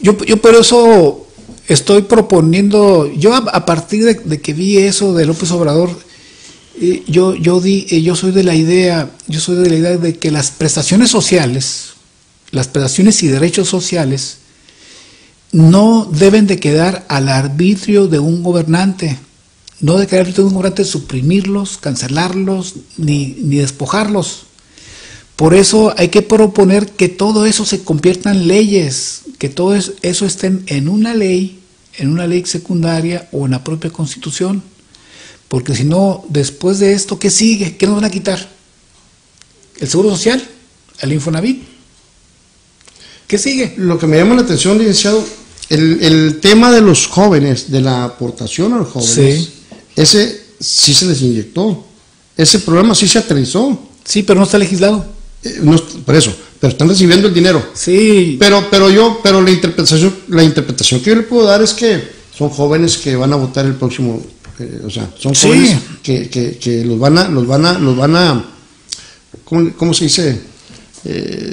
yo por eso estoy proponiendo, yo a partir de que vi eso de López Obrador, yo soy de la idea de que las prestaciones sociales, las prestaciones y derechos sociales no deben de quedar al arbitrio de un gobernante, no debe quedar al arbitrio de un gobernante suprimirlos, cancelarlos, ni despojarlos. Por eso hay que proponer que todo eso se convierta en leyes, que todo eso esté en una ley secundaria o en la propia Constitución. Porque si no, después de esto, ¿qué sigue? ¿Qué nos van a quitar? ¿El Seguro Social? ¿El Infonavit? ¿Qué sigue? Lo que me llama la atención, licenciado, el tema de los jóvenes, de la aportación a los jóvenes, sí. Ese sí se les inyectó. Ese programa sí se aterrizó. Sí, pero no está legislado. Por eso, pero están recibiendo el dinero. Sí. Pero la interpretación que yo le puedo dar es que son jóvenes que van a votar el próximo, o sea, son jóvenes que los van a, ¿cómo se dice?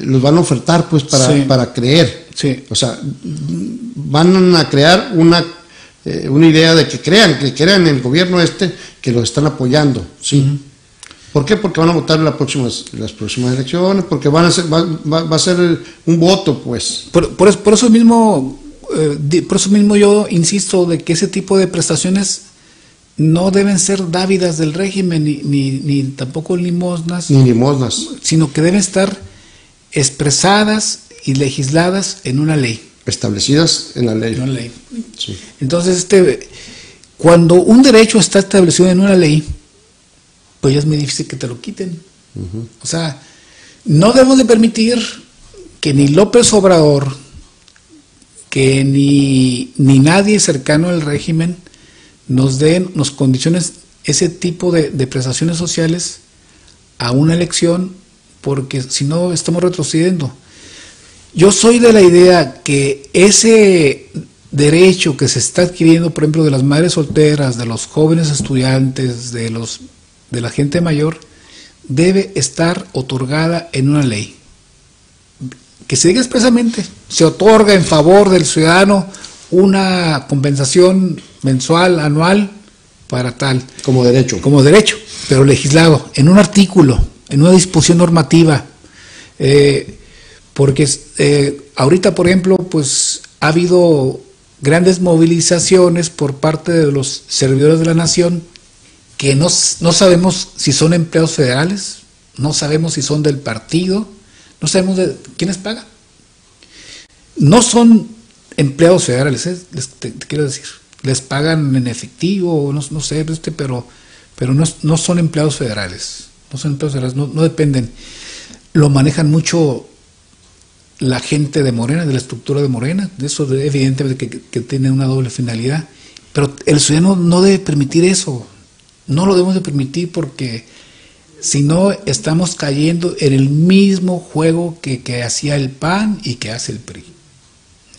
Los van a ofertar pues para creer. Sí. O sea, van a crear una idea de que crean en el gobierno que los están apoyando, ¿sí? Uh-huh. ¿Por qué? Porque van a votar las próximas elecciones, porque va a ser un voto, pues. Por eso mismo yo insisto de que ese tipo de prestaciones no deben ser dávidas del régimen, ni tampoco limosnas. Ni limosnas. Sino que deben estar expresadas y legisladas en una ley. Establecidas en la ley. En una ley. Sí. Entonces, cuando un derecho está establecido en una ley, pues ya es muy difícil que te lo quiten. Uh-huh. O sea, no debemos de permitir que ni López Obrador, que ni nadie cercano al régimen nos condiciones ese tipo de prestaciones sociales a una elección, porque si no estamos retrocediendo. Yo soy de la idea que ese derecho que se está adquiriendo, por ejemplo, de las madres solteras, de los jóvenes estudiantes, de la gente mayor, debe estar otorgada en una ley. Que se diga expresamente, se otorga en favor del ciudadano una compensación mensual, anual, para tal. Como derecho. Como derecho, pero legislado, en un artículo, en una disposición normativa. Porque ahorita, por ejemplo, pues ha habido grandes movilizaciones por parte de los servidores de la nación que no sabemos si son empleados federales, no sabemos si son del partido, no sabemos de quiénes pagan. No son empleados federales, te quiero decir, les pagan en efectivo, no sé, pero no son empleados federales, no dependen. Lo manejan mucho la gente de Morena, de la estructura de Morena, de eso evidentemente que tiene una doble finalidad, pero el ciudadano no debe permitir eso. No lo debemos de permitir porque si no estamos cayendo en el mismo juego que hacía el PAN y que hace el PRI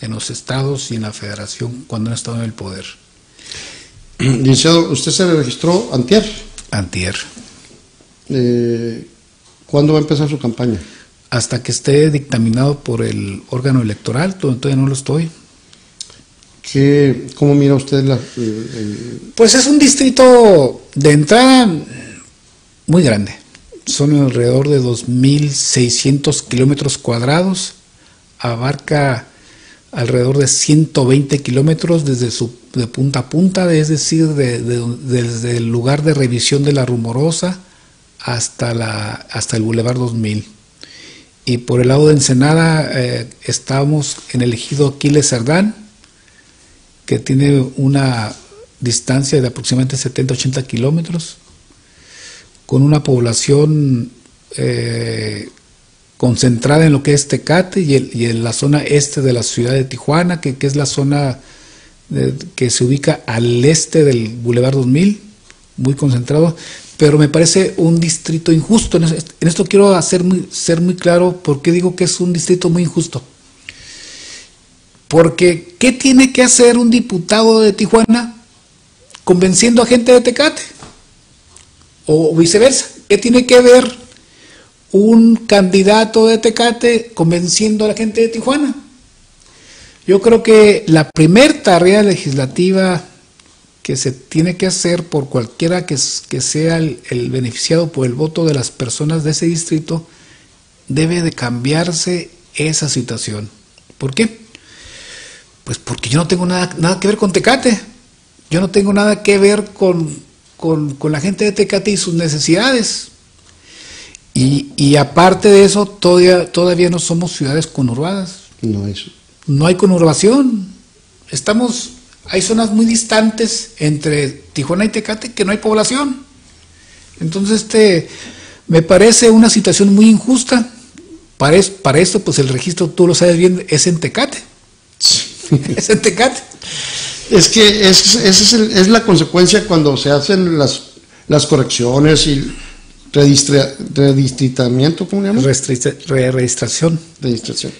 en los estados y en la federación cuando han estado en el poder. Licenciado, ¿usted se registró antier? Antier. ¿Cuándo va a empezar su campaña? Hasta que esté dictaminado por el órgano electoral, todavía no lo estoy. ¿Cómo mira usted Pues es un distrito de entrada muy grande. Son alrededor de 2.600 kilómetros cuadrados. Abarca alrededor de 120 kilómetros de punta a punta, es decir, desde el lugar de revisión de la Rumorosa hasta el Boulevard 2000. Y por el lado de Ensenada estamos en el ejido Aquiles Cerdán, que tiene una distancia de aproximadamente 70-80 kilómetros, con una población concentrada en lo que es Tecate y en la zona este de la ciudad de Tijuana, que es la zona que se ubica al este del Boulevard 2000, muy concentrado, pero me parece un distrito injusto. En esto quiero ser muy claro por qué digo que es un distrito muy injusto. Porque, ¿qué tiene que hacer un diputado de Tijuana convenciendo a gente de Tecate? O viceversa, ¿qué tiene que ver un candidato de Tecate convenciendo a la gente de Tijuana? Yo creo que la primer tarea legislativa que se tiene que hacer por cualquiera que sea el beneficiado por el voto de las personas de ese distrito, debe de cambiarse esa situación. ¿Por qué? Pues porque yo no tengo nada que ver con Tecate. Yo no tengo nada que ver con la gente de Tecate y sus necesidades. Y aparte de eso, todavía no somos ciudades conurbadas. No hay conurbación. Hay zonas muy distantes entre Tijuana y Tecate que no hay población. Entonces, me parece una situación muy injusta. Para esto, pues el registro, tú lo sabes bien, es en Tecate. Es en Tecate. Es que es la consecuencia cuando se hacen las correcciones y Redistritamiento, ¿cómo le llaman? Registración. Registración.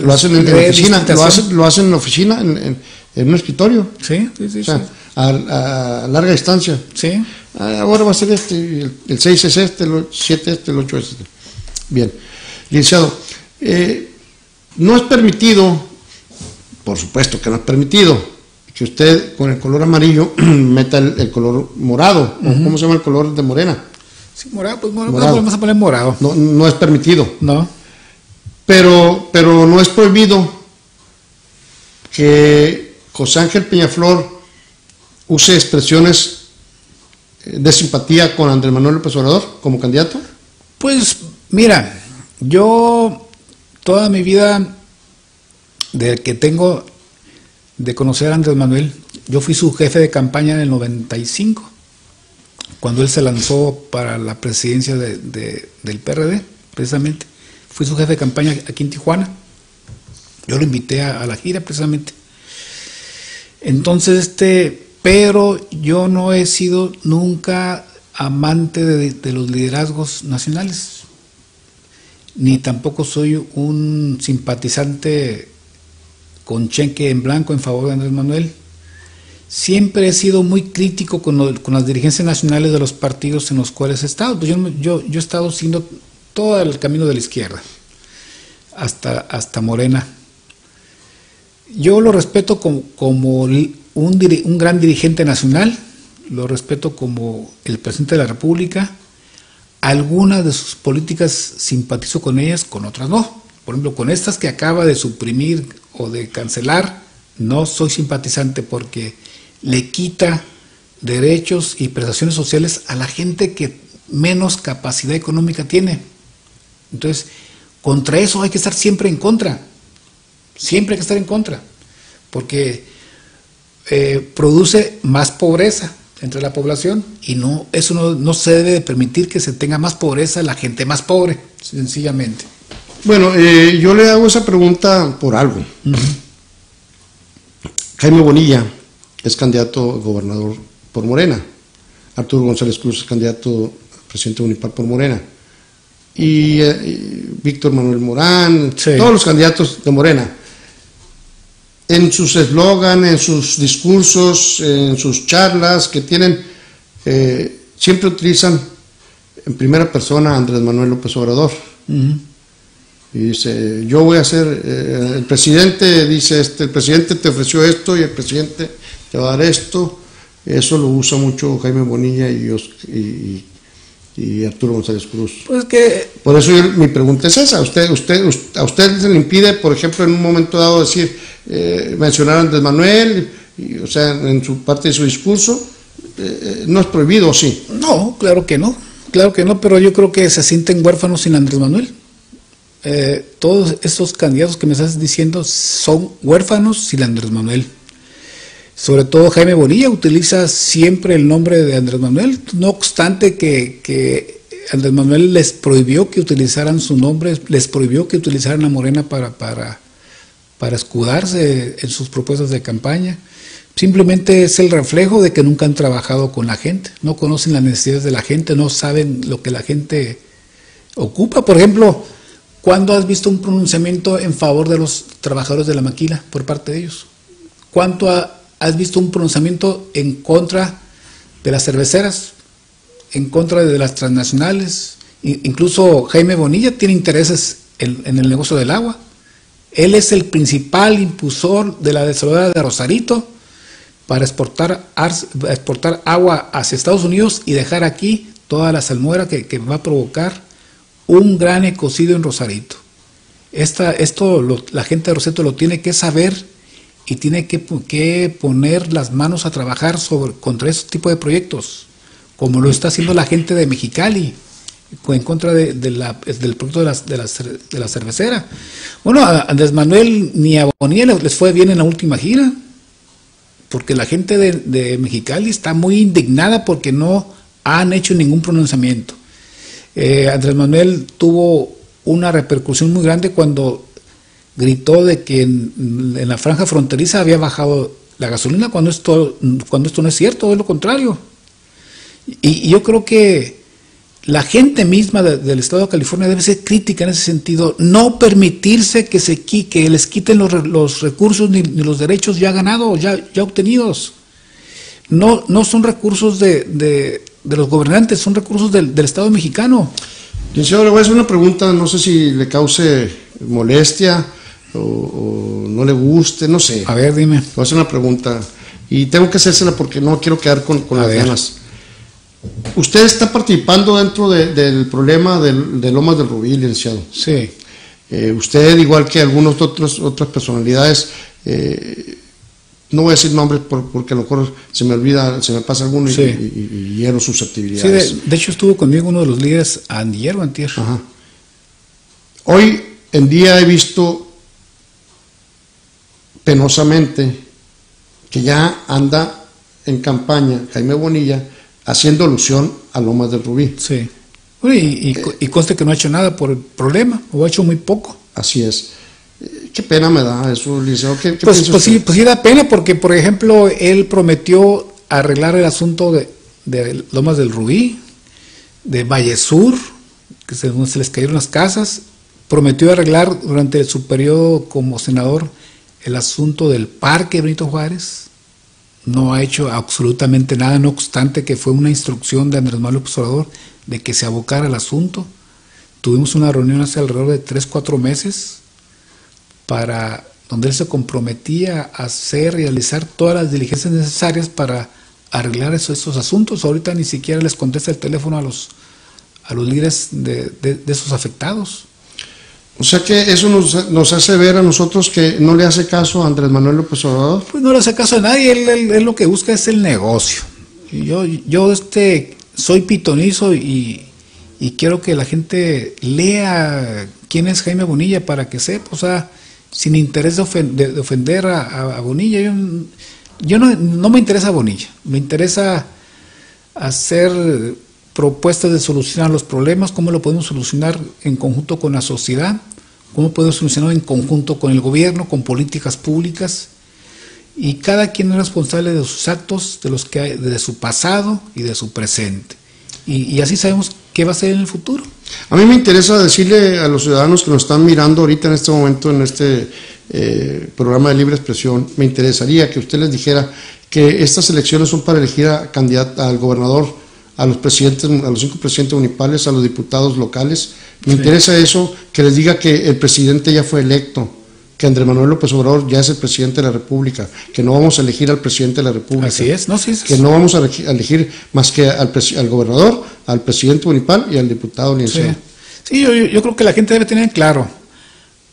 Lo hacen en la oficina, lo hacen en la oficina, en un escritorio. Sí. O sea, a larga distancia. Sí. Ahora va a ser el 6 es este, el 7 este, el 8 es este. Bien. Licenciado, no es permitido, por supuesto que no es permitido, que usted con el color amarillo meta el color morado, o ¿cómo se llama el color de Morena? Sí, morado, pues morado. Vamos a poner morado. No es permitido. No. Pero no es prohibido que José Ángel Peñaflor use expresiones de simpatía con Andrés Manuel López Obrador como candidato. Pues mira, yo toda mi vida de que tengo de conocer a Andrés Manuel, yo fui su jefe de campaña en el 95, cuando él se lanzó para la presidencia del PRD, precisamente. Fui su jefe de campaña aquí en Tijuana. Yo lo invité a la gira, precisamente. Entonces, pero yo no he sido nunca amante de los liderazgos nacionales, ni tampoco soy un simpatizante con cheque en blanco en favor de Andrés Manuel. Siempre he sido muy crítico con las dirigencias nacionales de los partidos en los cuales he estado. Pues yo he estado siendo todo el camino de la izquierda, hasta Morena. Yo lo respeto como un gran dirigente nacional, lo respeto como el presidente de la República. Algunas de sus políticas simpatizo con ellas, con otras no. Por ejemplo, con estas que acaba de suprimir o de cancelar, no soy simpatizante porque le quita derechos y prestaciones sociales a la gente que menos capacidad económica tiene. Entonces, contra eso hay que estar siempre en contra. Siempre hay que estar en contra. Porque produce más pobreza entre la población y eso no se debe de permitir que se tenga más pobreza la gente más pobre, sencillamente. Bueno, yo le hago esa pregunta por algo. Jaime Bonilla es candidato a gobernador por Morena. Arturo González Cruz es candidato a presidente municipal por Morena. Y Víctor Manuel Morán, sí, todos los candidatos de Morena, en sus eslogan, en sus discursos, en sus charlas que tienen, siempre utilizan en primera persona a Andrés Manuel López Obrador. Y dice, yo voy a ser el presidente, dice el presidente te ofreció esto y el presidente te va a dar esto. Eso lo usa mucho Jaime Bonilla y Arturo González Cruz. Pues que por eso mi pregunta es esa. ¿A usted se le impide, por ejemplo, en un momento dado decir, mencionar a Andrés Manuel, o sea, en su parte de su discurso? ¿No es prohibido o sí? No, claro que no, pero yo creo que se sienten huérfanos sin Andrés Manuel. Todos estos candidatos que me estás diciendo son huérfanos sin Andrés Manuel. Sobre todo Jaime Bonilla utiliza siempre el nombre de Andrés Manuel, no obstante que Andrés Manuel les prohibió que utilizaran su nombre, les prohibió que utilizaran a Morena para escudarse en sus propuestas de campaña. Simplemente es el reflejo de que nunca han trabajado con la gente, no conocen las necesidades de la gente, no saben lo que la gente ocupa. Por ejemplo, ¿cuándo has visto un pronunciamiento en favor de los trabajadores de la maquila por parte de ellos? ¿Cuánto has visto un pronunciamiento en contra de las cerveceras, en contra de las transnacionales? Incluso Jaime Bonilla tiene intereses en el negocio del agua. Él es el principal impulsor de la desaladora de Rosarito para exportar agua hacia Estados Unidos y dejar aquí toda la salmuera que va a provocar un gran ecocidio en Rosarito. La gente de Rosarito lo tiene que saber y tiene que poner las manos a trabajar contra ese tipo de proyectos, como lo está haciendo la gente de Mexicali, en contra del producto de la cervecera. Bueno, a Andrés Manuel ni a Bonilla les fue bien en la última gira, porque la gente de Mexicali está muy indignada porque no han hecho ningún pronunciamiento. Andrés Manuel tuvo una repercusión muy grande cuando gritó de que en la franja fronteriza había bajado la gasolina, cuando esto no es cierto, es lo contrario. Y yo creo que la gente misma del estado de California debe ser crítica en ese sentido, no permitirse que les quiten los recursos ni los derechos ya ganados, ya obtenidos. No son recursos de los gobernantes, son recursos del Estado mexicano. Licenciado, le voy a hacer una pregunta, no sé si le cause molestia o no le guste, no sé. A ver, dime. Le voy a hacer una pregunta y tengo que hacérsela porque no quiero quedar con las ganas. ¿Usted está participando dentro del problema de Lomas del Rubí, licenciado? Sí. Usted, igual que algunas otras personalidades, no voy a decir nombres porque a lo mejor se me pasa alguno sí. y hiero susceptibilidades. Sí, de hecho estuvo conmigo uno de los líderes antier o antier. Ajá. Hoy en día he visto penosamente que ya anda en campaña Jaime Bonilla haciendo alusión a Lomas del Rubí. Sí. Y conste que no ha hecho nada por el problema, o ha hecho muy poco. Así es. Qué pena me da eso, licenciado. ¿Qué pues sí da pena porque, por ejemplo, él prometió arreglar el asunto de Lomas del Rubí, de Valle Sur, que se les cayeron las casas. Prometió arreglar durante su periodo como senador el asunto del Parque Benito Juárez. No ha hecho absolutamente nada, no obstante que fue una instrucción de Andrés Manuel López Obrador de que se abocara al asunto. Tuvimos una reunión hace alrededor de 3-4 meses donde él se comprometía a realizar todas las diligencias necesarias para arreglar esos asuntos. Ahorita ni siquiera les contesta el teléfono a los líderes de esos afectados. O sea que eso nos hace ver a nosotros que no le hace caso a Andrés Manuel López Obrador. Pues no le hace caso a nadie, él lo que busca es el negocio. Yo soy pitonizo y quiero que la gente lea quién es Jaime Bonilla para que sepa, o sea, sin interés de ofender a Bonilla. Yo no me interesa Bonilla, me interesa hacer propuestas de solucionar los problemas, cómo lo podemos solucionar en conjunto con la sociedad, cómo podemos solucionar en conjunto con el gobierno, con políticas públicas, y cada quien es responsable de sus actos, de su pasado y de su presente, y así sabemos qué va a ser en el futuro. A mí me interesa decirle a los ciudadanos que nos están mirando ahorita en este momento en este programa de libre expresión, me interesaría que usted les dijera que estas elecciones son para elegir al gobernador, a los 5 presidentes municipales, a los diputados locales. Me interesa eso, que les diga que el presidente ya fue electo, que Andrés Manuel López Obrador ya es el presidente de la República, que no vamos a elegir al presidente de la República. Así es, que no vamos a elegir más que al gobernador, al presidente municipal y al diputado licenciado. Sí, yo creo que la gente debe tener claro,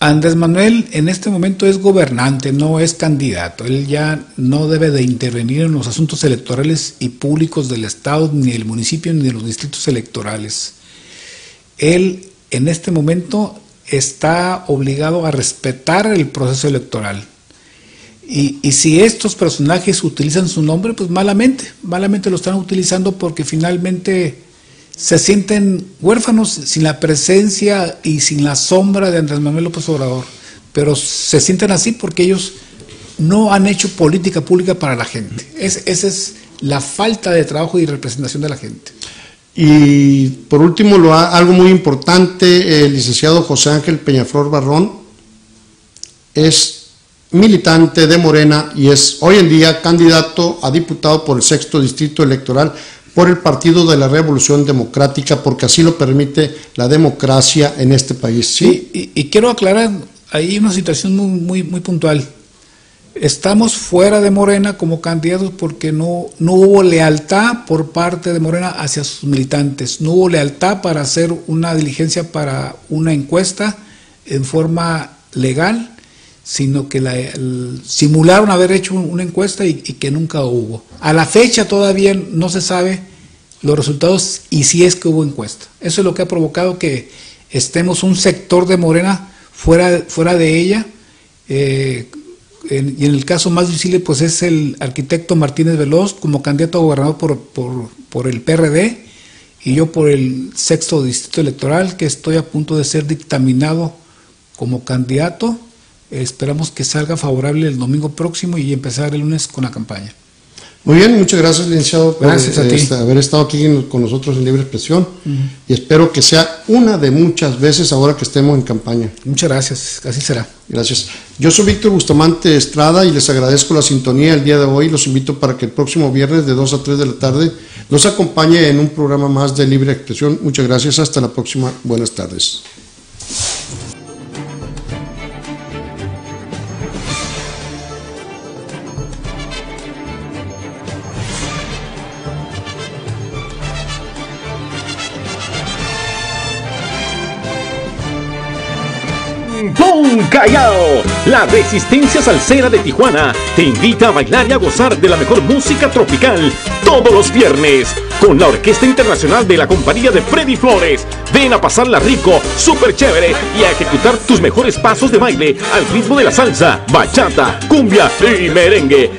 Andrés Manuel en este momento es gobernante, no es candidato. Él ya no debe de intervenir en los asuntos electorales y públicos del Estado, ni del municipio, ni de los distritos electorales. Él en este momento está obligado a respetar el proceso electoral. Y si estos personajes utilizan su nombre, pues malamente lo están utilizando porque finalmente se sienten huérfanos sin la presencia y sin la sombra de Andrés Manuel López Obrador, pero se sienten así porque ellos no han hecho política pública para la gente. Esa es la falta de trabajo y representación de la gente. Y por último, algo muy importante, el licenciado José Ángel Peñaflor Barrón es militante de Morena y es hoy en día candidato a diputado por el 6º Distrito Electoral por el Partido de la Revolución Democrática, porque así lo permite la democracia en este país. Sí, y quiero aclarar ahí una situación muy puntual. Estamos fuera de Morena como candidatos porque no hubo lealtad por parte de Morena hacia sus militantes, no hubo lealtad para hacer una diligencia para una encuesta en forma legal, sino que simularon haber hecho una encuesta y que nunca hubo. A la fecha todavía no se sabe los resultados y si es que hubo encuesta. Eso es lo que ha provocado que estemos un sector de Morena fuera de ella. Y en el caso más visible pues es el arquitecto Martínez Veloz como candidato a gobernador por el PRD y yo por el 6º Distrito Electoral, que estoy a punto de ser dictaminado como candidato. Esperamos que salga favorable el domingo próximo y empezar el lunes con la campaña. Muy bien, muchas gracias, licenciado, por Gracias a ti. haber estado aquí con nosotros en Libre Expresión, y espero que sea una de muchas veces ahora que estemos en campaña. Muchas gracias, así será. Gracias. Yo soy Víctor Bustamante Estrada y les agradezco la sintonía el día de hoy. Los invito para que el próximo viernes de 2 a 3 de la tarde nos acompañe en un programa más de Libre Expresión. Muchas gracias, hasta la próxima. Buenas tardes. Bon Callao, la resistencia salsera de Tijuana, te invita a bailar y a gozar de la mejor música tropical todos los viernes con la Orquesta Internacional de la Compañía de Freddy Flores. Ven a pasarla rico, súper chévere y a ejecutar tus mejores pasos de baile al ritmo de la salsa, bachata, cumbia y merengue.